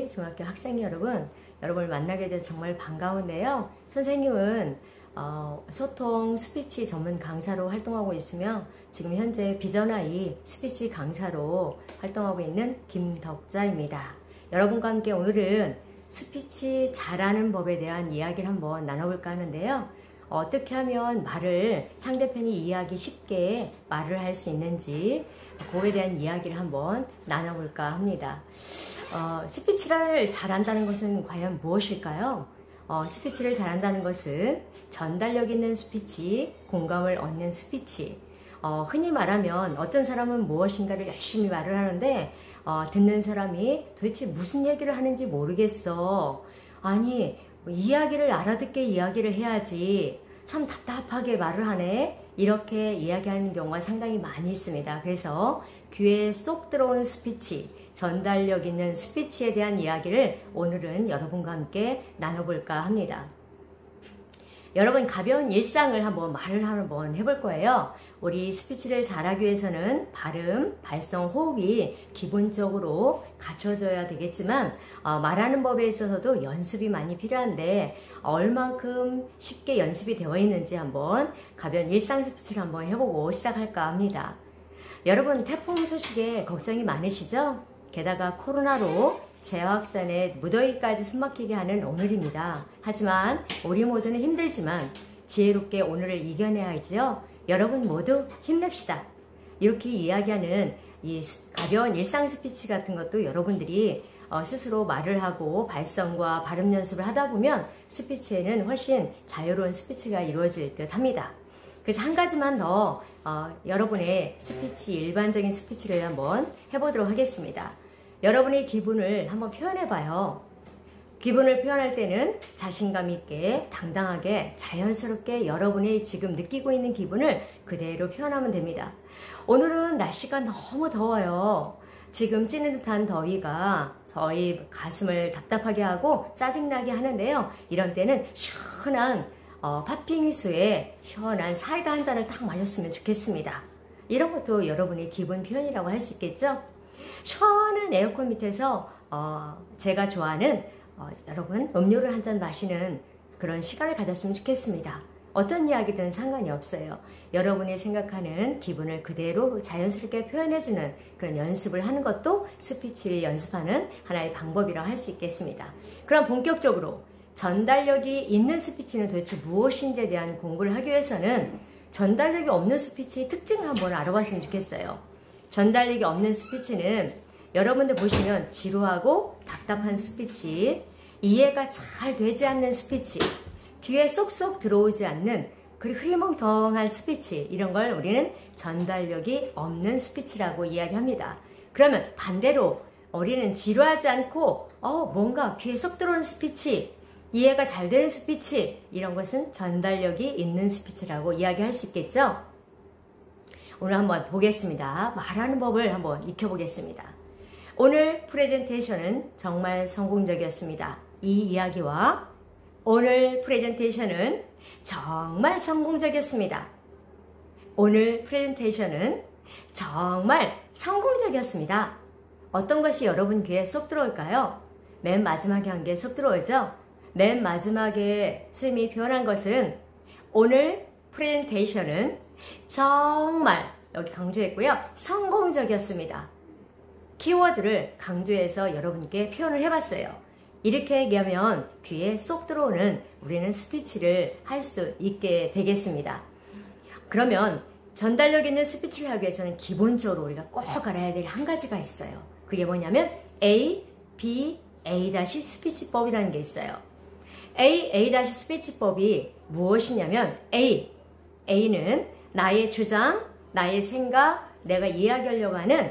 중학교 학생 여러분, 여러분을 만나게 돼서 정말 반가운데요. 선생님은 소통 스피치 전문 강사로 활동하고 있으며 지금 현재 비전아이 스피치 강사로 활동하고 있는 김덕자입니다. 여러분과 함께 오늘은 스피치 잘하는 법에 대한 이야기를 한번 나눠볼까 하는데요. 어떻게 하면 상대편이 이해하기 쉽게 말을 할 수 있는지 그거에 대한 이야기를 한번 나눠볼까 합니다. 스피치를 잘한다는 것은 과연 무엇일까요? 스피치를 잘한다는 것은 전달력 있는 스피치, 공감을 얻는 스피치. 흔히 말하면 어떤 사람은 무엇인가를 열심히 말을 하는데 듣는 사람이 도대체 무슨 얘기를 하는지 모르겠어. 아니, 이야기를 알아듣게 이야기를 해야지. 참 답답하게 말을 하네. 이렇게 이야기하는 경우가 상당히 많이 있습니다. 그래서 귀에 쏙 들어오는 스피치, 전달력 있는 스피치에 대한 이야기를 오늘은 여러분과 함께 나눠볼까 합니다. 여러분, 가벼운 일상을 말을 한번 해볼 거예요. 우리 스피치를 잘하기 위해서는 발음, 발성, 호흡이 기본적으로 갖춰져야 되겠지만 말하는 법에 있어서도 연습이 많이 필요한데 얼만큼 쉽게 연습이 되어 있는지 한번 가벼운 일상 스피치를 한번 해보고 시작할까 합니다. 여러분, 태풍 소식에 걱정이 많으시죠? 게다가 코로나로 재확산에 무더위까지 숨막히게 하는 오늘입니다. 하지만 우리 모두는 힘들지만 지혜롭게 오늘을 이겨내야죠. 여러분 모두 힘냅시다. 이렇게 이야기하는 이 가벼운 일상 스피치 같은 것도 여러분들이 스스로 말을 하고 발성과 발음 연습을 하다 보면 스피치에는 훨씬 자유로운 스피치가 이루어질 듯 합니다. 그래서 한 가지만 더 여러분의 스피치, 일반적인 스피치를 한번 해보도록 하겠습니다. 여러분의 기분을 한번 표현해봐요. 기분을 표현할 때는 자신감 있게, 당당하게, 자연스럽게 여러분이 지금 느끼고 있는 기분을 그대로 표현하면 됩니다. 오늘은 날씨가 너무 더워요. 지금 찌는 듯한 더위가 저희 가슴을 답답하게 하고 짜증나게 하는데요. 이런 때는 시원한 팥빙수에 시원한 사이다 한 잔을 딱 마셨으면 좋겠습니다. 이런 것도 여러분의 기분 표현이라고 할 수 있겠죠? 시원한 에어컨 밑에서 제가 좋아하는 여러분 음료를 한 잔 마시는 그런 시간을 가졌으면 좋겠습니다. 어떤 이야기든 상관이 없어요. 여러분이 생각하는 기분을 그대로 자연스럽게 표현해주는 그런 연습을 하는 것도 스피치를 연습하는 하나의 방법이라고 할 수 있겠습니다. 그럼 본격적으로 전달력이 있는 스피치는 도대체 무엇인지에 대한 공부를 하기 위해서는 전달력이 없는 스피치의 특징을 한번 알아봤으면 좋겠어요. 전달력이 없는 스피치는 여러분들 보시면 지루하고 답답한 스피치, 이해가 잘 되지 않는 스피치, 귀에 쏙쏙 들어오지 않는 그리고 흐리멍텅한 스피치, 이런 걸 우리는 전달력이 없는 스피치라고 이야기합니다. 그러면 반대로 우리는 지루하지 않고 뭔가 귀에 쏙 들어오는 스피치, 이해가 잘 되는 스피치, 이런 것은 전달력이 있는 스피치라고 이야기할 수 있겠죠? 오늘 한번 보겠습니다. 말하는 법을 한번 익혀보겠습니다. 오늘 프레젠테이션은 정말 성공적이었습니다. 이 이야기와 오늘 프레젠테이션은 정말 성공적이었습니다. 오늘 프레젠테이션은 정말 성공적이었습니다. 어떤 것이 여러분 귀에 쏙 들어올까요? 맨 마지막에 한 게 쏙 들어오죠? 맨 마지막에 선생님이 표현한 것은 오늘 프레젠테이션은 정말, 여기 강조했고요, 성공적이었습니다. 키워드를 강조해서 여러분께 표현을 해봤어요. 이렇게 얘기하면 귀에 쏙 들어오는 우리는 스피치를 할 수 있게 되겠습니다. 그러면 전달력 있는 스피치를 하기 위해서는 기본적으로 우리가 꼭 알아야 될 한 가지가 있어요. 그게 뭐냐면 A, B, A- 스피치법이라는 게 있어요. A- 스피치법이 무엇이냐면 A는 나의 주장, 나의 생각, 내가 이야기하려고 하는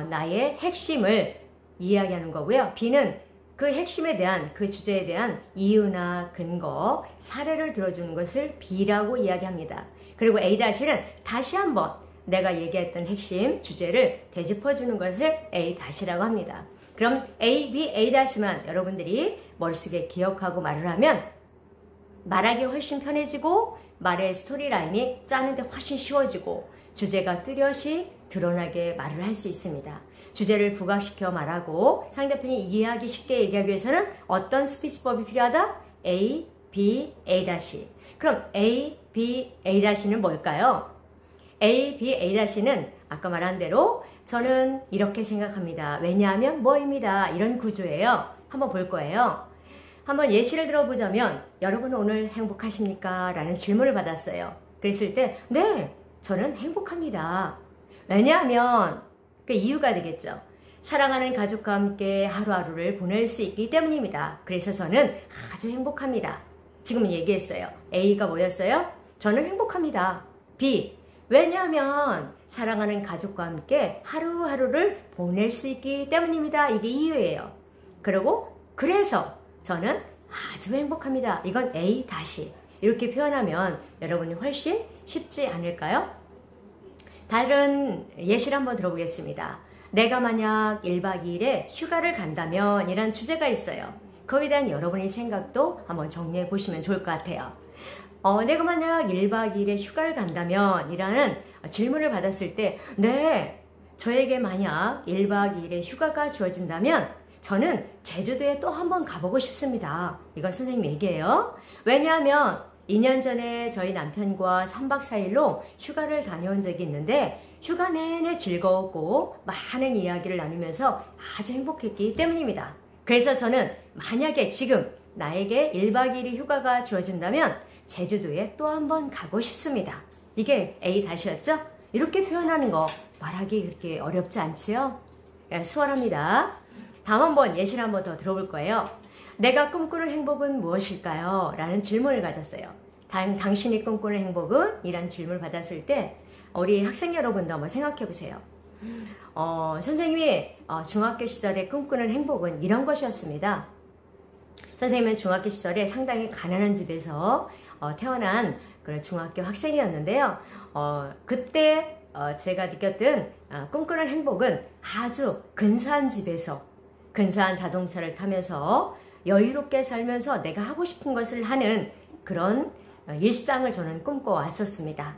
나의 핵심을 이야기하는 거고요. B는 그 핵심에 대한, 그 주제에 대한 이유나 근거, 사례를 들어주는 것을 B라고 이야기합니다. 그리고 A-는 다시 한번 내가 얘기했던 핵심, 주제를 되짚어주는 것을 A-라고 합니다. 그럼 A, B, A-만 여러분들이 머릿속에 기억하고 말을 하면 말하기 훨씬 편해지고 말의 스토리라인이 짜는데 훨씬 쉬워지고 주제가 뚜렷이 드러나게 말을 할 수 있습니다. 주제를 부각시켜 말하고 상대편이 이해하기 쉽게 얘기하기 위해서는 어떤 스피치법이 필요하다? A, B, A-. 그럼 A, B, A-는 뭘까요? A, B, A-는 아까 말한 대로 저는 이렇게 생각합니다. 왜냐하면 뭐입니다. 이런 구조예요. 한번 볼 거예요. 한번 예시를 들어보자면 여러분 오늘 행복하십니까? 라는 질문을 받았어요. 그랬을 때 네, 저는 행복합니다. 왜냐하면 그 이유가 되겠죠. 사랑하는 가족과 함께 하루하루를 보낼 수 있기 때문입니다. 그래서 저는 아주 행복합니다. 지금은 얘기했어요. A가 뭐였어요? 저는 행복합니다. B, 왜냐하면 사랑하는 가족과 함께 하루하루를 보낼 수 있기 때문입니다. 이게 이유예요. 그리고 그래서 저는 아주 행복합니다. 이건 A-. 이렇게 표현하면 여러분이 훨씬 쉽지 않을까요? 다른 예시를 한번 들어보겠습니다. 내가 만약 1박 2일에 휴가를 간다면 이란 주제가 있어요. 거기에 대한 여러분의 생각도 한번 정리해 보시면 좋을 것 같아요. 내가 만약 1박 2일에 휴가를 간다면 이라는 질문을 받았을 때 네, 저에게 만약 1박 2일에 휴가가 주어진다면 저는 제주도에 또 한번 가보고 싶습니다. 이건 선생님 얘기예요. 왜냐하면 2년 전에 저희 남편과 3박 4일로 휴가를 다녀온 적이 있는데 휴가 내내 즐거웠고 많은 이야기를 나누면서 아주 행복했기 때문입니다. 그래서 저는 만약에 지금 나에게 1박 2일의 휴가가 주어진다면 제주도에 또 한번 가고 싶습니다. 이게 A-였죠? 이렇게 표현하는 거 말하기 그렇게 어렵지 않지요? 수월합니다. 다음 한번 예시를 한번 더 들어볼 거예요. 내가 꿈꾸는 행복은 무엇일까요? 라는 질문을 가졌어요. 당신이 꿈꾸는 행복은? 이란 질문을 받았을 때 우리 학생 여러분도 한번 생각해 보세요. 선생님이 중학교 시절에 꿈꾸는 행복은 이런 것이었습니다. 선생님은 중학교 시절에 상당히 가난한 집에서 태어난 그런 중학교 학생이었는데요. 그때 제가 느꼈던 꿈꾸는 행복은 아주 근사한 집에서 근사한 자동차를 타면서 여유롭게 살면서 내가 하고 싶은 것을 하는 그런 일상을 저는 꿈꿔왔었습니다.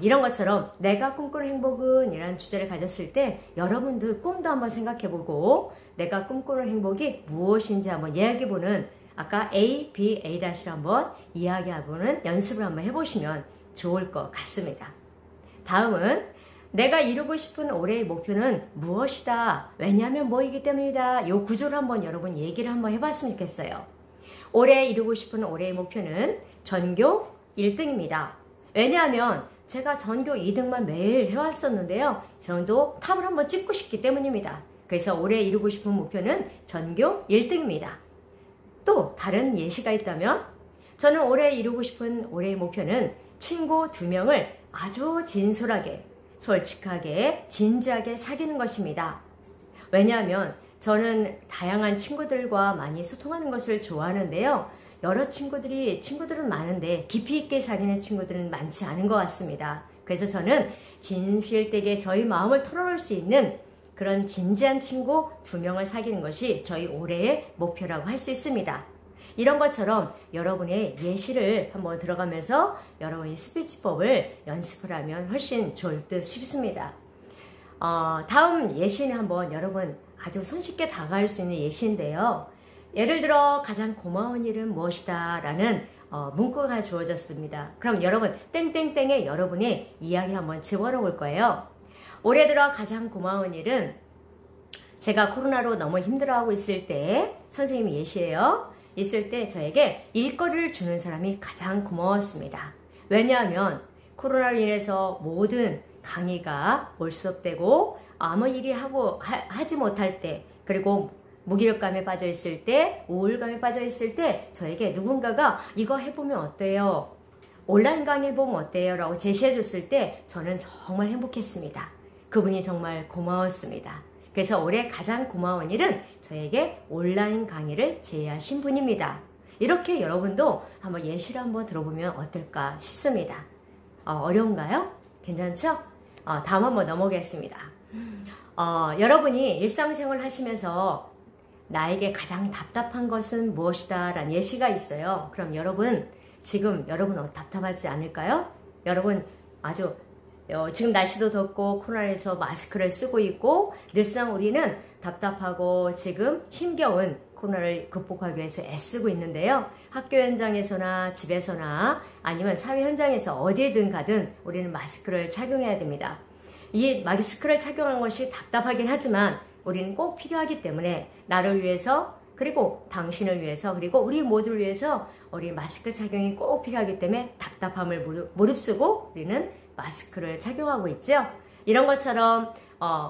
이런 것처럼 내가 꿈꾸는 행복은 이라는 주제를 가졌을 때 여러분들 꿈도 한번 생각해보고 내가 꿈꾸는 행복이 무엇인지 한번 이야기해보는 아까 A, B, A-를 한번 이야기해보는 연습을 한번 해보시면 좋을 것 같습니다. 다음은 내가 이루고 싶은 올해의 목표는 무엇이다. 왜냐하면 뭐이기 때문이다. 이 구조를 한번 여러분 얘기를 한번 해봤으면 좋겠어요. 올해 이루고 싶은 올해의 목표는 전교 1등입니다. 왜냐하면 제가 전교 2등만 매일 해왔었는데요. 저도 탑을 한번 찍고 싶기 때문입니다. 그래서 올해 이루고 싶은 목표는 전교 1등입니다. 또 다른 예시가 있다면 저는 올해 이루고 싶은 올해의 목표는 친구 2명을 아주 진솔하게, 솔직하게, 진지하게 사귀는 것입니다. 왜냐하면 저는 다양한 친구들과 많이 소통하는 것을 좋아하는데요. 여러 친구들은 많은데 깊이 있게 사귀는 친구들은 많지 않은 것 같습니다. 그래서 저는 진실되게 저희 마음을 털어놓을 수 있는 그런 진지한 친구 2명을 사귀는 것이 저희 올해의 목표라고 할 수 있습니다. 이런 것처럼 여러분의 예시를 한번 들어가면서 여러분이 스피치법을 연습을 하면 훨씬 좋을 듯 싶습니다. 다음 예시는 한번 여러분 아주 손쉽게 다가갈 수 있는 예시인데요. 예를 들어 가장 고마운 일은 무엇이다 라는 문구가 주어졌습니다. 그럼 여러분 땡땡땡에 여러분의 이야기를 한번 집어넣어 볼 거예요. 올해 들어 가장 고마운 일은 제가 코로나로 너무 힘들어하고 있을 때 선생님이 예시예요. 있을 때 저에게 일거리를 주는 사람이 가장 고마웠습니다. 왜냐하면 코로나로 인해서 모든 강의가 몰수업되고 아무 일이 하지 못할 때 그리고 무기력감에 빠져 있을 때 우울감에 빠져 있을 때 저에게 누군가가 이거 해보면 어때요? 온라인 강의 해보면 어때요? 라고 제시해 줬을 때 저는 정말 행복했습니다. 그분이 정말 고마웠습니다. 그래서 올해 가장 고마운 일은 저에게 온라인 강의를 제안하신 분입니다. 이렇게 여러분도 한번 예시를 한번 들어보면 어떨까 싶습니다. 어려운가요? 괜찮죠? 다음 한번 넘어가겠습니다. 여러분이 일상생활 하시면서 나에게 가장 답답한 것은 무엇이다 라는 예시가 있어요. 그럼 여러분 지금 여러분 답답하지 않을까요? 여러분 아주 지금 날씨도 덥고 코로나에서 마스크를 쓰고 있고 늘상 우리는 답답하고 지금 힘겨운 코로나를 극복하기 위해서 애쓰고 있는데요. 학교 현장에서나 집에서나 아니면 사회 현장에서 어디든 가든 우리는 마스크를 착용해야 됩니다. 이 마스크를 착용하는 것이 답답하긴 하지만 우리는 꼭 필요하기 때문에 나를 위해서 그리고 당신을 위해서 그리고 우리 모두를 위해서 우리 마스크 착용이 꼭 필요하기 때문에 답답함을 무릅쓰고 우리는 마스크를 착용하고 있죠. 이런 것처럼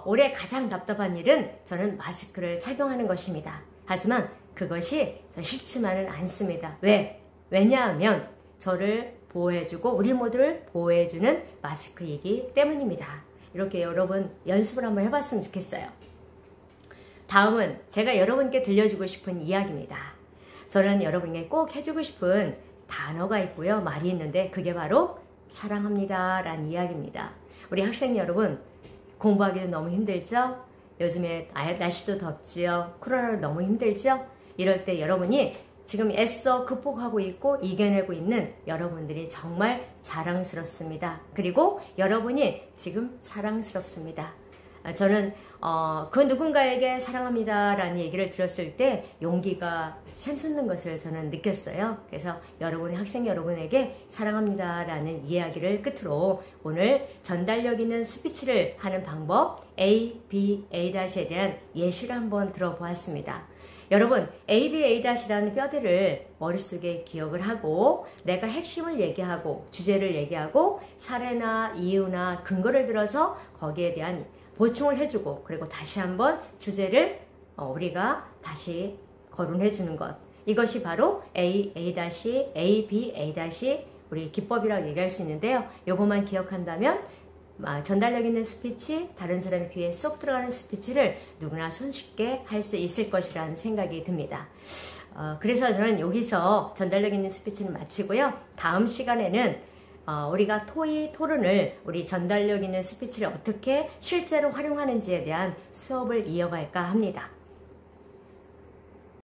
올해 가장 답답한 일은 저는 마스크를 착용하는 것입니다. 하지만 그것이 쉽지만은 않습니다. 왜냐하면 저를 보호해주고 우리 모두를 보호해주는 마스크이기 때문입니다. 이렇게 여러분 연습을 한번 해봤으면 좋겠어요. 다음은 제가 여러분께 들려주고 싶은 이야기입니다. 저는 여러분에게 꼭 해주고 싶은 단어가 있고요. 말이 있는데 그게 바로 사랑합니다 라는 이야기입니다. 우리 학생 여러분, 공부하기도 너무 힘들죠? 요즘에 날씨도 덥지요? 코로나로 너무 힘들죠? 이럴 때 여러분이 지금 애써 극복하고 있고 이겨내고 있는 여러분들이 정말 자랑스럽습니다. 그리고 여러분이 지금 사랑스럽습니다. 저는 그 누군가에게 사랑합니다 라는 얘기를 들었을 때 용기가 샘솟는 것을 저는 느꼈어요. 그래서 학생 여러분에게 사랑합니다 라는 이야기를 끝으로 오늘 전달력 있는 스피치를 하는 방법 A, B, A-에 대한 예시를 한번 들어보았습니다. 여러분, A, B, A-라는 뼈대를 머릿속에 기억을 하고 내가 핵심을 얘기하고 주제를 얘기하고 사례나 이유나 근거를 들어서 거기에 대한 보충을 해주고 그리고 다시 한번 주제를 우리가 다시 거론해 주는 것, 이것이 바로 A, A-, A, B, A- 우리 기법이라고 얘기할 수 있는데요. 이것만 기억한다면 전달력 있는 스피치, 다른 사람의 귀에 쏙 들어가는 스피치를 누구나 손쉽게 할 수 있을 것이라는 생각이 듭니다. 그래서 저는 여기서 전달력 있는 스피치는 마치고요. 다음 시간에는 우리가 토론을 우리 전달력 있는 스피치를 어떻게 실제로 활용하는지에 대한 수업을 이어갈까 합니다.